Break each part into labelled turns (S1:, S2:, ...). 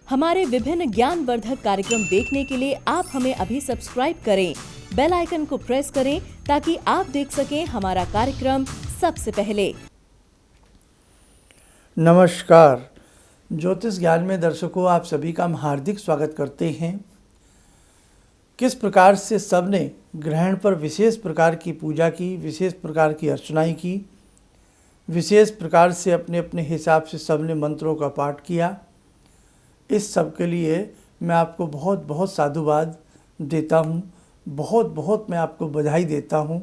S1: हमारे विभिन्न ज्ञानवर्धक कार्यक्रम देखने के लिए आप हमें अभी सब्सक्राइब करें, बेल आइकन को प्रेस करें ताकि आप देख सकें हमारा कार्यक्रम सबसे पहले।
S2: नमस्कार, ज्योतिष ज्ञान में दर्शकों आप सभी का हम हार्दिक स्वागत करते हैं। किस प्रकार से सबने ग्रहण पर विशेष प्रकार की पूजा की, विशेष प्रकार की अर्चनाएं की, विशेष प्रकार से अपने अपने हिसाब से सबने मंत्रों का पाठ किया, इस सब के लिए मैं आपको बहुत बहुत साधुवाद देता हूँ, बहुत बहुत मैं आपको बधाई देता हूँ।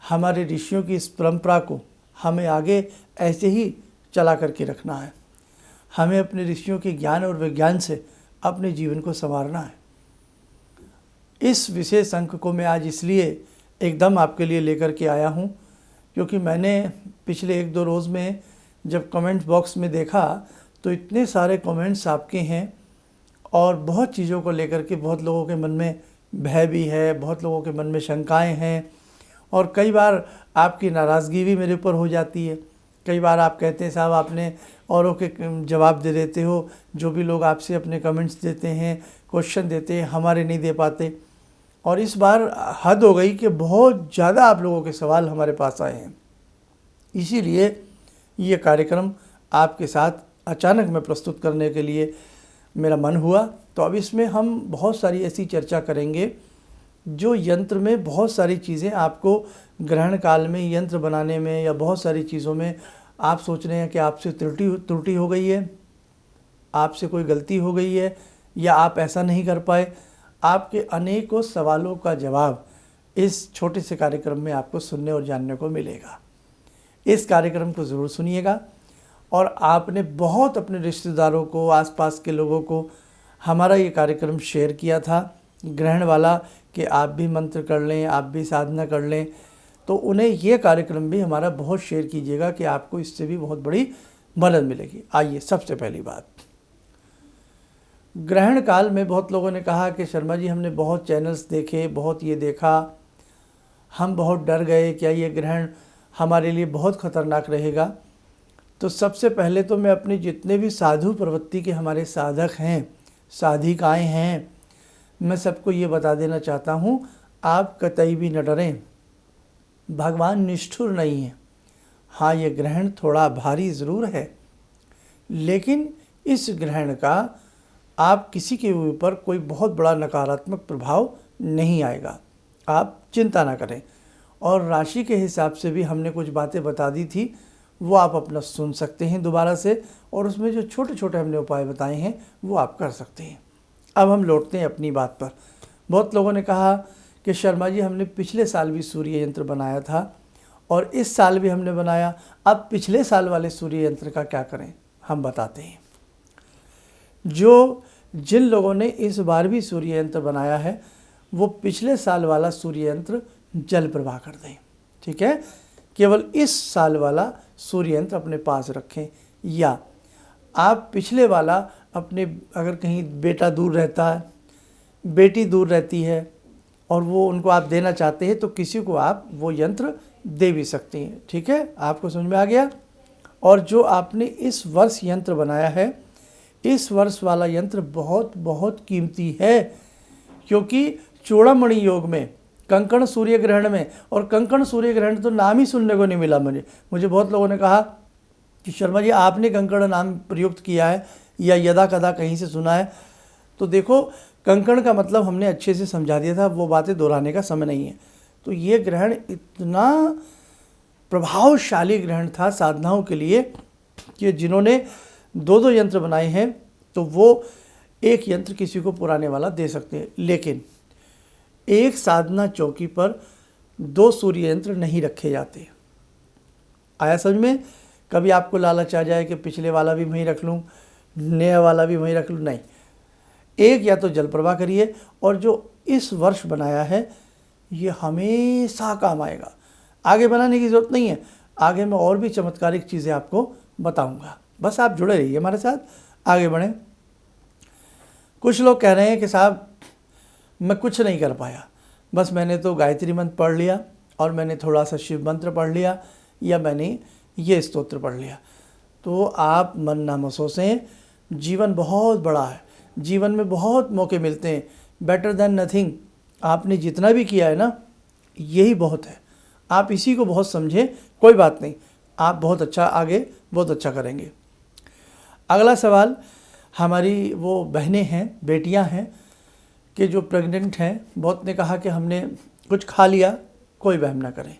S2: हमारे ऋषियों की इस परंपरा को हमें आगे ऐसे ही चला करके रखना है। हमें अपने ऋषियों के ज्ञान और विज्ञान से अपने जीवन को संवारना है। इस विशेष अंक को मैं आज इसलिए एकदम आपके लिए लेकर के आया हूँ क्योंकि मैंने पिछले 1-2 रोज़ में जब कमेंट बॉक्स में देखा तो इतने सारे कमेंट्स आपके हैं और बहुत चीज़ों को लेकर के बहुत लोगों के मन में भय भी है, बहुत लोगों के मन में शंकाएं हैं और कई बार आपकी नाराज़गी भी मेरे ऊपर हो जाती है। कई बार आप कहते हैं साहब आपने औरों के जवाब दे देते हो, जो भी लोग आपसे अपने कमेंट्स देते हैं, क्वेश्चन देते हैं, हमारे नहीं दे पाते। और इस बार हद हो गई कि बहुत ज़्यादा आप लोगों के सवाल हमारे पास आए हैं, इसीलिए ये कार्यक्रम आपके साथ अचानक में प्रस्तुत करने के लिए मेरा मन हुआ। तो अब इसमें हम बहुत सारी ऐसी चर्चा करेंगे जो यंत्र में बहुत सारी चीज़ें आपको ग्रहण काल में यंत्र बनाने में या बहुत सारी चीज़ों में आप सोच रहे हैं कि आपसे त्रुटि हो गई है, आपसे कोई गलती हो गई है या आप ऐसा नहीं कर पाए। आपके अनेकों सवालों का जवाब इस छोटे से कार्यक्रम में आपको सुनने और जानने को मिलेगा। इस कार्यक्रम को ज़रूर सुनिएगा और आपने बहुत अपने रिश्तेदारों को, आसपास के लोगों को हमारा ये कार्यक्रम शेयर किया था ग्रहण वाला कि आप भी मंत्र कर लें, आप भी साधना कर लें, तो उन्हें ये कार्यक्रम भी हमारा बहुत शेयर कीजिएगा कि आपको इससे भी बहुत बड़ी मदद मिलेगी। आइए, सबसे पहली बात, ग्रहण काल में बहुत लोगों ने कहा कि शर्मा जी हमने बहुत चैनल्स देखे, बहुत ये देखा, हम बहुत डर गए, क्या ये ग्रहण हमारे लिए बहुत ख़तरनाक रहेगा। तो सबसे पहले तो मैं अपने जितने भी साधु प्रवृत्ति के हमारे साधक हैं, साधिकाएँ हैं, मैं सबको ये बता देना चाहता हूँ, आप कतई भी न डरें, भगवान निष्ठुर नहीं है। हाँ, ये ग्रहण थोड़ा भारी ज़रूर है, लेकिन इस ग्रहण का आप किसी के ऊपर कोई बहुत बड़ा नकारात्मक प्रभाव नहीं आएगा, आप चिंता ना करें। और राशि के हिसाब से भी हमने कुछ बातें बता दी थी, वो आप अपना सुन सकते हैं दोबारा से, और उसमें जो छोटे छोटे हमने उपाय बताए हैं वो आप कर सकते हैं। अब हम लौटते हैं अपनी बात पर। बहुत लोगों ने कहा कि शर्मा जी हमने पिछले साल भी सूर्य यंत्र बनाया था और इस साल भी हमने बनाया, अब पिछले साल वाले सूर्य यंत्र का क्या करें, हम बताते हैं। जिन लोगों ने इस बार भी सूर्य यंत्र बनाया है वो पिछले साल वाला सूर्य यंत्र जल प्रवाह कर दें, ठीक है। केवल इस साल वाला सूर्य यंत्र अपने पास रखें, या आप पिछले वाला अपने, अगर कहीं बेटा दूर रहता है, बेटी दूर रहती है और वो उनको आप देना चाहते हैं तो किसी को आप वो यंत्र दे भी सकते हैं, ठीक है। आपको समझ में आ गया। और जो आपने इस वर्ष यंत्र बनाया है, इस वर्ष वाला यंत्र बहुत बहुत कीमती है, क्योंकि चूड़ामणि योग में कंकण सूर्य ग्रहण में, और कंकण सूर्य ग्रहण तो नाम ही सुनने को नहीं मिला मुझे बहुत लोगों ने कहा कि शर्मा जी आपने कंकण नाम प्रयुक्त किया है या यदा कदा कहीं से सुना है। तो देखो, कंकण का मतलब हमने अच्छे से समझा दिया था, वो बातें दोहराने का समय नहीं है। तो ये ग्रहण इतना प्रभावशाली ग्रहण था साधनाओं के लिए कि जिन्होंने 2-2 यंत्र बनाए हैं तो वो एक यंत्र किसी को पुराने वाला दे सकते हैं, लेकिन एक साधना चौकी पर 2 सूर्य यंत्र नहीं रखे जाते। आया समझ में? कभी आपको लालच आ जाए कि पिछले वाला भी वहीं रख लूँ, नया वाला भी वहीं रख लूँ, नहीं, एक या तो जल प्रवाह करिए, और जो इस वर्ष बनाया है ये हमेशा काम आएगा। आगे बनाने की ज़रूरत नहीं है, आगे मैं और भी चमत्कारिक चीज़ें आपको बताऊंगा, बस आप जुड़े रहिए हमारे साथ, आगे बढ़ें। कुछ लोग कह रहे हैं कि साहब मैं कुछ नहीं कर पाया, बस मैंने तो गायत्री मंत्र पढ़ लिया और मैंने थोड़ा सा शिव मंत्र पढ़ लिया या मैंने ये स्तोत्र पढ़ लिया। तो आप मन ना सोचें, जीवन बहुत बड़ा है, जीवन में बहुत मौके मिलते हैं। बेटर देन नथिंग, आपने जितना भी किया है ना, यही बहुत है। आप इसी को बहुत समझें, कोई बात नहीं, आप बहुत अच्छा आगे बहुत अच्छा करेंगे। अगला सवाल, हमारी वो बहनें हैं, बेटियां हैं कि जो प्रेग्नेंट हैं, बहुत ने कहा कि हमने कुछ खा लिया, कोई वहम ना करें।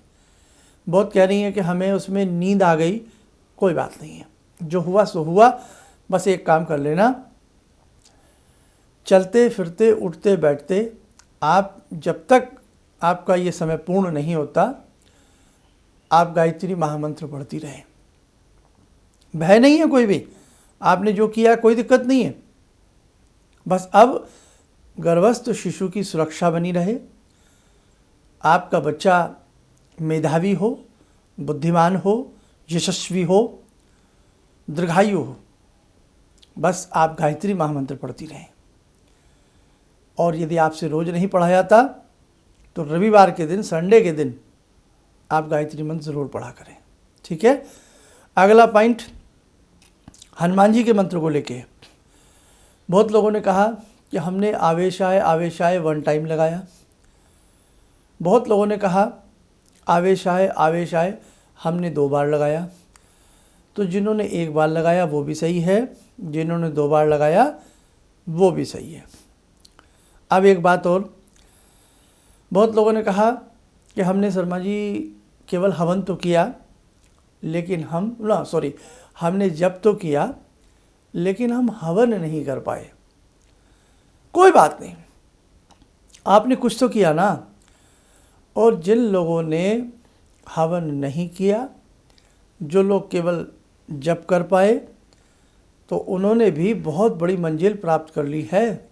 S2: बहुत कह रही हैं कि हमें उसमें नींद आ गई, कोई बात नहीं है, जो हुआ सो हुआ। बस एक काम कर लेना, चलते फिरते उठते बैठते आप जब तक आपका ये समय पूर्ण नहीं होता, आप गायत्री महामंत्र पढ़ती रहें। भय नहीं है कोई भी, आपने जो किया कोई दिक्कत नहीं है। बस अब गर्भस्थ शिशु की सुरक्षा बनी रहे, आपका बच्चा मेधावी हो, बुद्धिमान हो, यशस्वी हो, दीर्घायु हो। बस आप गायत्री महामंत्र पढ़ती रहें। और यदि आपसे रोज नहीं पढ़ा जाता तो रविवार के दिन, संडे के दिन आप गायत्री मंत्र ज़रूर पढ़ा करें। ठीक है। अगला पॉइंट हनुमान जी के मंत्र को लेके। बहुत लोगों ने कहा कि हमने आवेशाय आवेशाय 1 टाइम लगाया। बहुत लोगों ने कहा आवेशाय आवेशाय हमने 2 बार लगाया। तो जिन्होंने 1 बार लगाया वो भी सही है, जिन्होंने 2 बार लगाया वो भी सही है। अब एक बात और, बहुत लोगों ने कहा कि हमने शर्मा जी केवल हवन तो किया, लेकिन हमने जप तो किया, लेकिन हम हवन नहीं कर पाए। कोई बात नहीं, आपने कुछ तो किया ना। और जिन लोगों ने हवन नहीं किया, जो लोग केवल जप कर पाए, तो उन्होंने भी बहुत बड़ी मंजिल प्राप्त कर ली है।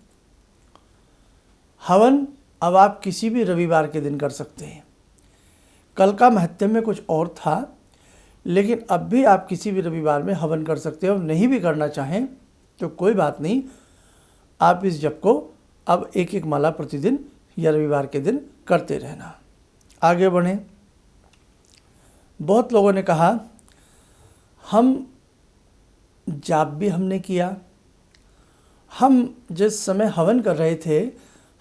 S2: हवन अब आप किसी भी रविवार के दिन कर सकते हैं। कल का महत्व में कुछ और था, लेकिन अब भी आप किसी भी रविवार में हवन कर सकते हो। नहीं भी करना चाहें तो कोई बात नहीं, आप इस जप को अब 1-1 माला प्रतिदिन या रविवार के दिन करते रहना। आगे बढ़ें। बहुत लोगों ने कहा हम जाप भी हमने किया, हम जिस समय हवन कर रहे थे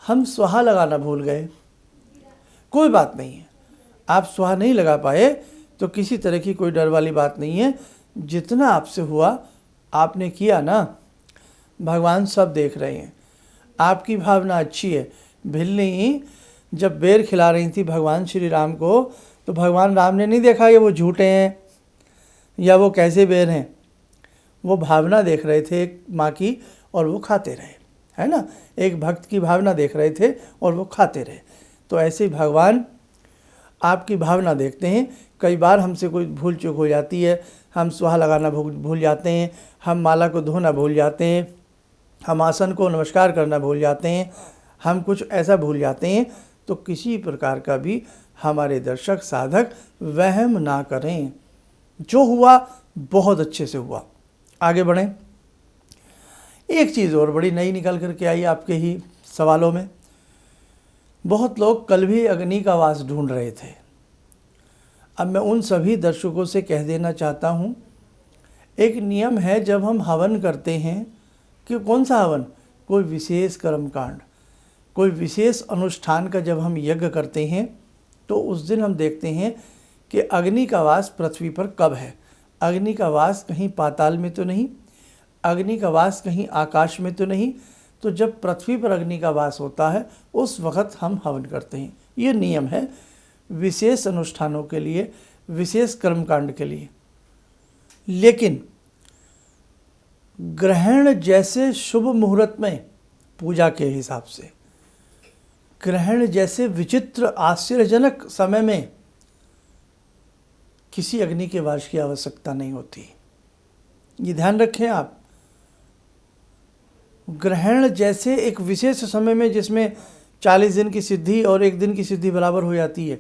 S2: हम स्वाहा लगाना भूल गए। कोई बात नहीं है, आप स्वाहा नहीं लगा पाए तो किसी तरह की कोई डर वाली बात नहीं है। जितना आपसे हुआ आपने किया ना, भगवान सब देख रहे हैं। आपकी भावना अच्छी है। भिल्ली जब बेर खिला रही थी भगवान श्री राम को, तो भगवान राम ने नहीं देखा कि वो झूठे हैं या वो कैसे बेर हैं। वो भावना देख रहे थे एक माँ की और वो खाते रहे, है ना। एक भक्त की भावना देख रहे थे और वो खाते रहे। तो ऐसे ही भगवान आपकी भावना देखते हैं। कई बार हमसे कोई भूल चूक हो जाती है, हम स्वाहा लगाना भूल जाते हैं, हम माला को धोना भूल जाते हैं, हम आसन को नमस्कार करना भूल जाते हैं, हम कुछ ऐसा भूल जाते हैं। तो किसी प्रकार का भी हमारे दर्शक साधक वहम ना करें। जो हुआ बहुत अच्छे से हुआ। आगे बढ़ें। एक चीज़ और बड़ी नई निकल करके आई आपके ही सवालों में। बहुत लोग कल भी अग्नि का वास ढूंढ रहे थे। अब मैं उन सभी दर्शकों से कह देना चाहता हूँ, एक नियम है जब हम हवन करते हैं कि कौन सा हवन, कोई विशेष कर्मकांड, कोई विशेष अनुष्ठान का जब हम यज्ञ करते हैं तो उस दिन हम देखते हैं कि अग्नि का वास पृथ्वी पर कब है। अग्नि का वास कहीं पाताल में तो नहीं, अग्नि का वास कहीं आकाश में तो नहीं। तो जब पृथ्वी पर अग्नि का वास होता है उस वक़्त हम हवन करते हैं। ये नियम है विशेष अनुष्ठानों के लिए, विशेष कर्मकांड के लिए। लेकिन ग्रहण जैसे शुभ मुहूर्त में पूजा के हिसाब से, ग्रहण जैसे विचित्र आश्चर्यजनक समय में किसी अग्नि के वास की आवश्यकता नहीं होती। ये ध्यान रखें आप। ग्रहण जैसे एक विशेष समय में जिसमें 40 दिन की सिद्धि और 1 दिन की सिद्धि बराबर हो जाती है,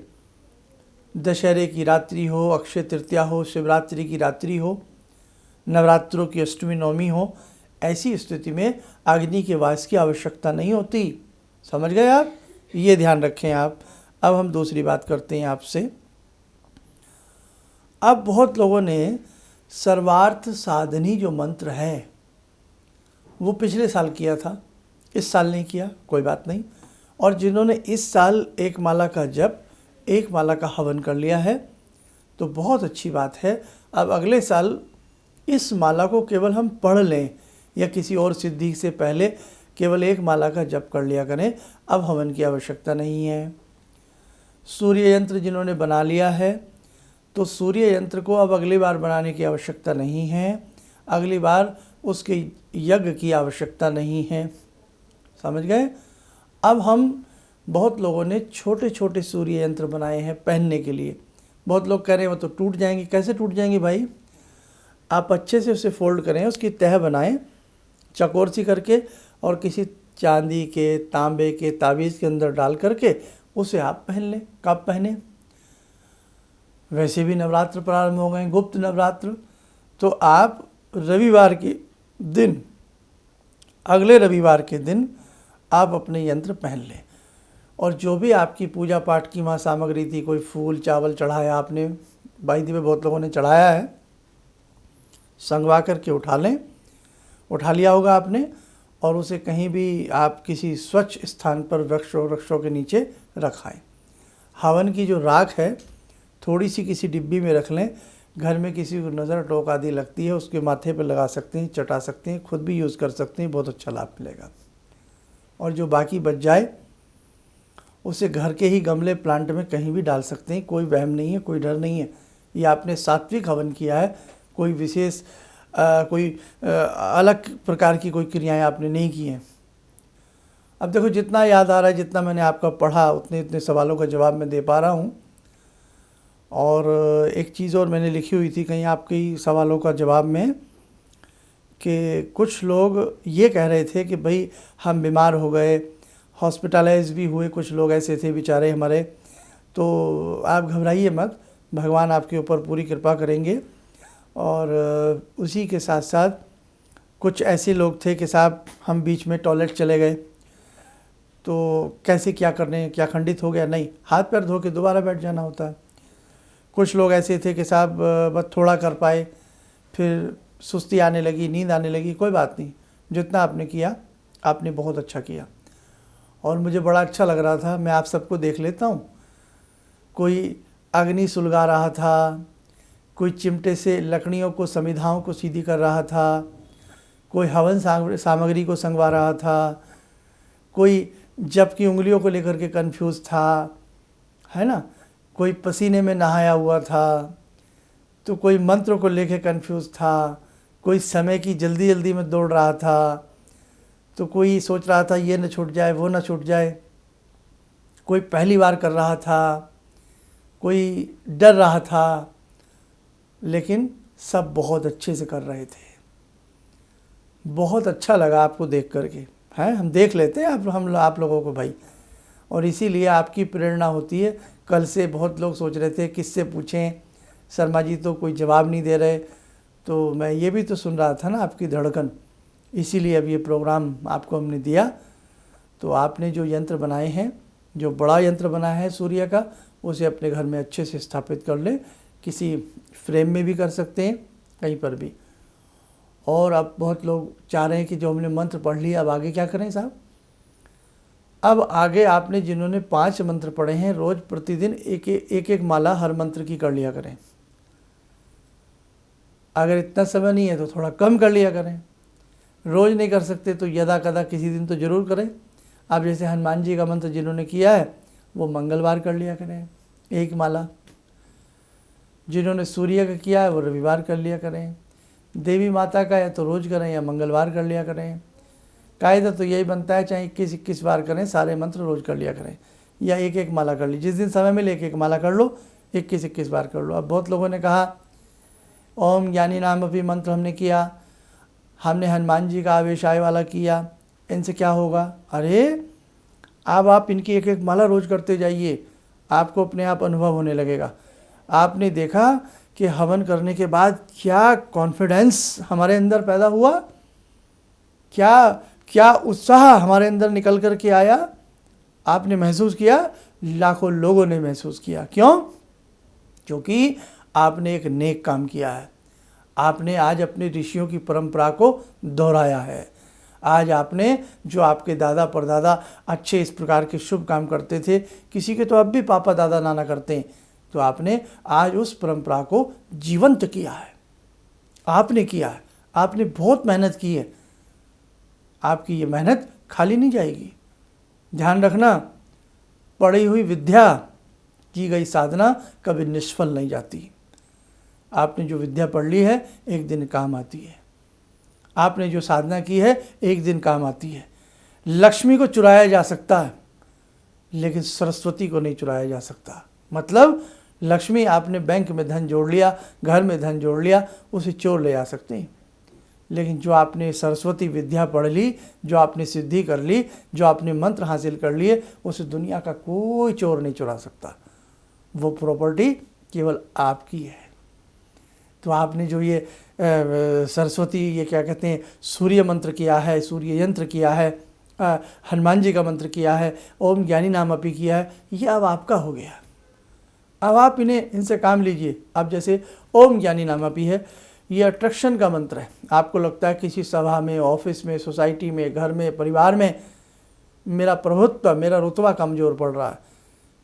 S2: दशहरे की रात्रि हो, अक्षय तृतीया हो, शिवरात्रि की रात्रि हो, नवरात्रों की अष्टमी नवमी हो, ऐसी स्थिति में अग्नि के वास की आवश्यकता नहीं होती। समझ गए आप? ये ध्यान रखें आप। अब हम दूसरी बात करते हैं आपसे। अब बहुत लोगों ने सर्वार्थ साधनी जो मंत्र है वो पिछले साल किया था, इस साल नहीं किया, कोई बात नहीं। और जिन्होंने इस साल एक माला का जप, एक माला का हवन कर लिया है तो बहुत अच्छी बात है। अब अगले साल इस माला को केवल हम पढ़ लें या किसी और सिद्धि से पहले केवल एक माला का जप कर लिया करें, अब हवन की आवश्यकता नहीं है। सूर्य यंत्र जिन्होंने बना लिया है तो सूर्य यंत्र को अब अगली बार बनाने की आवश्यकता नहीं है, अगली बार उसके यज्ञ की आवश्यकता नहीं है। समझ गए? अब हम बहुत लोगों ने छोटे छोटे सूर्य यंत्र बनाए हैं पहनने के लिए। बहुत लोग कह रहे हैं वो तो टूट जाएंगे। कैसे टूट जाएंगे भाई? आप अच्छे से उसे फोल्ड करें, उसकी तह बनाएं चकोर सी करके, और किसी चांदी के, तांबे के ताबीज़ के अंदर डाल करके उसे आप पहन लें। कब पहने? वैसे भी नवरात्र प्रारंभ हो गए, गुप्त नवरात्र, तो आप रविवार के दिन, अगले रविवार के दिन आप अपने यंत्र पहन लें। और जो भी आपकी पूजा पाठ की वहाँ सामग्री थी, कोई फूल चावल चढ़ाया आपने, बाई दी में बहुत लोगों ने चढ़ाया है, संगवा करके उठा लें, उठा लिया होगा आपने, और उसे कहीं भी आप किसी स्वच्छ स्थान पर वृक्षों के नीचे रखाएं। हवन की जो राख है थोड़ी सी किसी डिब्बी में रख लें, घर में किसी को नज़र टोक आदि लगती है उसके माथे पर लगा सकते हैं, चटा सकते हैं, खुद भी यूज़ कर सकते हैं, बहुत अच्छा लाभ मिलेगा। और जो बाकी बच जाए उसे घर के ही गमले प्लांट में कहीं भी डाल सकते हैं, कोई वहम नहीं है, कोई डर नहीं है। ये आपने सात्विक हवन किया है, कोई विशेष अलग प्रकार की कोई क्रियाएं आपने नहीं की हैं। अब देखो जितना याद आ रहा है, जितना मैंने आपका पढ़ा, इतने सवालों का जवाब मैं दे पा रहा हूँ। और एक चीज़ और मैंने लिखी हुई थी कहीं आपके सवालों का जवाब में, कि कुछ लोग ये कह रहे थे कि भाई हम बीमार हो गए, हॉस्पिटलाइज भी हुए, कुछ लोग ऐसे थे बेचारे हमारे, तो आप घबराइए मत, भगवान आपके ऊपर पूरी कृपा करेंगे। और उसी के साथ साथ कुछ ऐसे लोग थे कि साहब हम बीच में टॉयलेट चले गए तो कैसे क्या करने, क्या खंडित हो गया? नहीं, हाथ पैर धो के दोबारा बैठ जाना होता है। कुछ लोग ऐसे थे कि साहब बस थोड़ा कर पाए, फिर सुस्ती आने लगी, नींद आने लगी, कोई बात नहीं, जितना आपने किया आपने बहुत अच्छा किया। और मुझे बड़ा अच्छा लग रहा था, मैं आप सबको देख लेता हूँ, कोई अग्नि सुलगा रहा था, कोई चिमटे से लकड़ियों को, समिधाओं को सीधी कर रहा था, कोई हवन सामग्री को संगवा रहा था, कोई जप की उंगलियों को लेकर के कंफ्यूज था, है ना, कोई पसीने में नहाया हुआ था, तो कोई मंत्र को लेकर कंफ्यूज था, कोई समय की जल्दी में दौड़ रहा था, तो कोई सोच रहा था ये न छूट जाए, वो न छूट जाए, कोई पहली बार कर रहा था, कोई डर रहा था, लेकिन सब बहुत अच्छे से कर रहे थे। बहुत अच्छा लगा आपको देख करके, हैं, हम देख लेते हैं आप लोगों को भाई, और इसीलिए आपकी प्रेरणा होती है। कल से बहुत लोग सोच रहे थे किससे पूछें, शर्मा जी तो कोई जवाब नहीं दे रहे, तो मैं ये भी तो सुन रहा था ना आपकी धड़कन, इसीलिए अब ये प्रोग्राम आपको हमने दिया। तो आपने जो यंत्र बनाए हैं, जो बड़ा यंत्र बनाया है सूर्य का, उसे अपने घर में अच्छे से स्थापित कर लें, किसी फ्रेम में भी कर सकते हैं, कहीं पर भी। और अब बहुत लोग चाह रहे हैं कि जो हमने मंत्र पढ़ लिया अब आगे क्या करें साहब? अब आगे आपने जिन्होंने 5 मंत्र पढ़े हैं, रोज़ प्रतिदिन एक माला हर मंत्र की कर लिया करें। अगर इतना समय नहीं है तो थोड़ा कम कर लिया करें, रोज़ नहीं कर सकते तो यदा कदा किसी दिन तो ज़रूर करें। अब जैसे हनुमान जी का मंत्र जिन्होंने किया है वो मंगलवार कर लिया करें एक माला, जिन्होंने सूर्य का किया है वो रविवार कर लिया करें, देवी माता का है तो रोज़ करें या मंगलवार कर लिया करें। कायदा तो यही बनता है, चाहे 21 बार करें, सारे मंत्र रोज़ कर लिया करें, या एक माला कर ली, जिस दिन समय मिले एक माला कर लो, 21 बार कर लो। अब बहुत लोगों ने कहा ओम ज्ञानी नाम अभी मंत्र हमने किया, हमने हनुमान जी का आवेशाय वाला किया, इनसे क्या होगा? अरे अब आप इनकी एक माला रोज़ करते जाइए, आपको अपने आप अनुभव होने लगेगा। आपने देखा कि हवन करने के बाद क्या कॉन्फिडेंस हमारे अंदर पैदा हुआ, क्या उत्साह हमारे अंदर निकल कर के आया, आपने महसूस किया, लाखों लोगों ने महसूस किया। क्यों? क्योंकि आपने एक नेक काम किया है, आपने आज अपने ऋषियों की परंपरा को दोहराया है, आज आपने जो आपके दादा परदादा अच्छे इस प्रकार के शुभ काम करते थे, किसी के तो अब भी पापा दादा नाना करते हैं, तो आपने आज उस परंपरा को जीवंत किया है। आपने किया है, आपने बहुत मेहनत की है। आपकी ये मेहनत खाली नहीं जाएगी। ध्यान रखना, पढ़ी हुई विद्या, की गई साधना कभी निष्फल नहीं जाती। आपने जो विद्या पढ़ ली है एक दिन काम आती है। आपने जो साधना की है एक दिन काम आती है। लक्ष्मी को चुराया जा सकता है लेकिन सरस्वती को नहीं चुराया जा सकता। मतलब लक्ष्मी आपने बैंक में धन जोड़ लिया, घर में धन जोड़ लिया, उसे चोर ले आ सकते हैं, लेकिन जो आपने सरस्वती विद्या पढ़ ली, जो आपने सिद्धि कर ली, जो आपने मंत्र हासिल कर लिए, उसे दुनिया का कोई चोर नहीं चुरा सकता। वो प्रॉपर्टी केवल आपकी है। तो आपने जो ये सरस्वती, ये क्या कहते हैं, सूर्य मंत्र किया है, सूर्य यंत्र किया है, हनुमान जी का मंत्र किया है, ओम ज्ञानी नाम अपी किया है, ये अब आपका हो गया। अब आप इनसे काम लीजिए। अब जैसे ओम ज्ञानी नाम अपी है, ये अट्रैक्शन का मंत्र है। आपको लगता है किसी सभा में, ऑफिस में, सोसाइटी में, घर में, परिवार में मेरा प्रभुत्व, मेरा रुतबा कमज़ोर पड़ रहा है,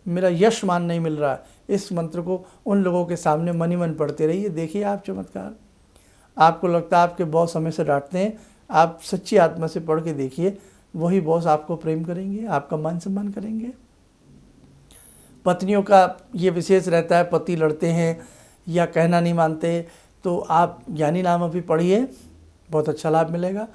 S2: मेरा यश मान नहीं मिल रहा है, इस मंत्र को उन लोगों के सामने मन ही मन पढ़ते रहिए। देखिए आप चमत्कार। आपको लगता है आपके बॉस समय से डांटते हैं, आप सच्ची आत्मा से पढ़ के देखिए, वही बॉस आपको प्रेम करेंगे, आपका मान सम्मान करेंगे। पत्नियों का ये विशेष रहता है, पति लड़ते हैं या कहना नहीं मानते, तो आप ज्ञानी नाम अभी पढ़िए, बहुत अच्छा लाभ मिलेगा।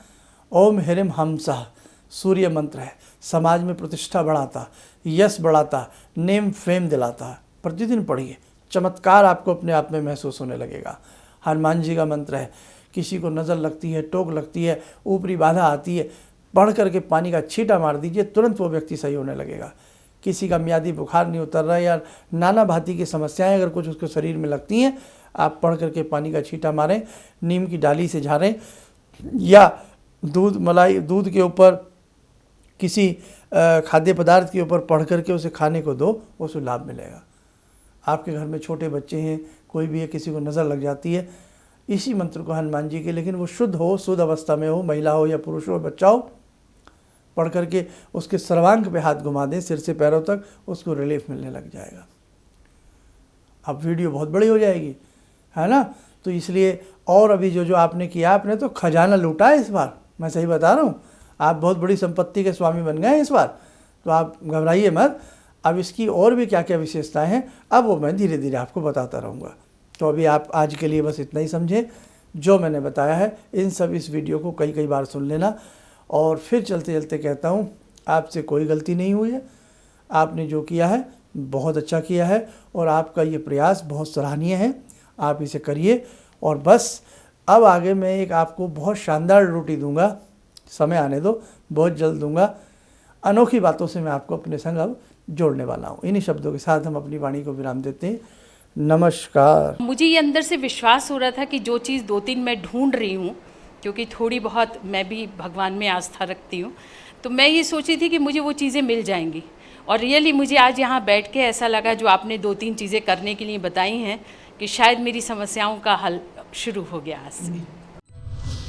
S2: ओम ह्रीम हमसा सूर्य मंत्र है, समाज में प्रतिष्ठा बढ़ाता, यश बढ़ाता, नेम फेम दिलाता। प्रतिदिन पढ़िए, चमत्कार आपको अपने आप में महसूस होने लगेगा। हनुमान जी का मंत्र है, किसी को नज़र लगती है, टोक लगती है, ऊपरी बाधा आती है, पढ़ करके पानी का छींटा मार दीजिए, तुरंत वो व्यक्ति सही होने लगेगा। किसी का म्यादी बुखार नहीं उतर रहा है या नाना भांति की समस्याएं अगर कुछ उसके शरीर में लगती हैं, आप पढ़ करके पानी का छींटा मारें, नीम की डाली से झाड़ें या दूध के ऊपर किसी खाद्य पदार्थ के ऊपर पढ़ करके उसे खाने को दो, उसे लाभ मिलेगा। आपके घर में छोटे बच्चे हैं, कोई भी है, किसी को नज़र लग जाती है, इसी मंत्र को हनुमान जी के, लेकिन वो शुद्ध हो, शुद्ध अवस्था में हो, महिला हो या पुरुष हो, बच्चा हो, पढ़ करके उसके सर्वांग पे हाथ घुमा दें, सिर से पैरों तक, उसको रिलीफ मिलने लग जाएगा। अब वीडियो बहुत बड़ी हो जाएगी, है ना। तो इसलिए और अभी जो आपने किया, आपने तो खजाना लूटा है इस बार, मैं सही बता रहा हूँ। आप बहुत बड़ी संपत्ति के स्वामी बन गए हैं इस बार, तो आप घबराइए मत। अब इसकी और भी क्या क्या विशेषताएं हैं, अब वो मैं धीरे धीरे आपको बताता रहूँगा। तो अभी आप आज के लिए बस इतना ही समझें, जो मैंने बताया है इस वीडियो को कई बार सुन लेना। और फिर चलते चलते कहता हूँ, आपसे कोई गलती नहीं हुई है, आपने जो किया है बहुत अच्छा किया है और आपका ये प्रयास बहुत सराहनीय है। आप इसे करिए और बस अब आगे मैं एक आपको बहुत शानदार ड्यूटी दूंगा, समय आने दो, बहुत जल्द दूंगा। अनोखी बातों से मैं आपको अपने संग अब जोड़ने वाला हूँ। इन्हीं शब्दों के साथ हम अपनी वाणी को विराम देते हैं। नमस्कार।
S3: मुझे ये अंदर से विश्वास हो रहा था कि जो चीज़ 2-3 मैं ढूंढ रही हूँ, क्योंकि थोड़ी बहुत मैं भी भगवान में आस्था रखती हूँ, तो मैं ये सोची थी कि मुझे वो चीज़ें मिल जाएंगी। और रियली मुझे आज यहाँ बैठ के ऐसा लगा, जो आपने 2-3 चीज़ें करने के लिए बताई हैं, कि शायद मेरी समस्याओं का हल शुरू हो गया आज से।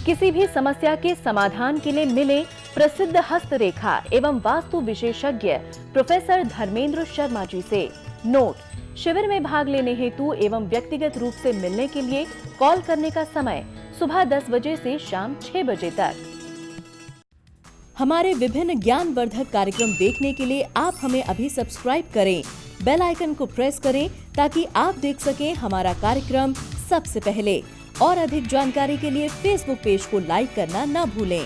S1: किसी भी समस्या के समाधान के लिए मिले प्रसिद्ध हस्तरेखा एवं वास्तु विशेषज्ञ प्रोफेसर धर्मेंद्र शर्मा जी से। नोट: शिविर में भाग लेने हेतु एवं व्यक्तिगत रूप से मिलने के लिए कॉल करने का समय सुबह 10 बजे से शाम 6 बजे तक। हमारे विभिन्न ज्ञानवर्धक कार्यक्रम देखने के लिए आप हमें अभी सब्सक्राइब करें, बेल आइकन को प्रेस करें ताकि आप देख सकें हमारा कार्यक्रम सबसे पहले। और अधिक जानकारी के लिए फेसबुक पेज को लाइक करना न भूलें।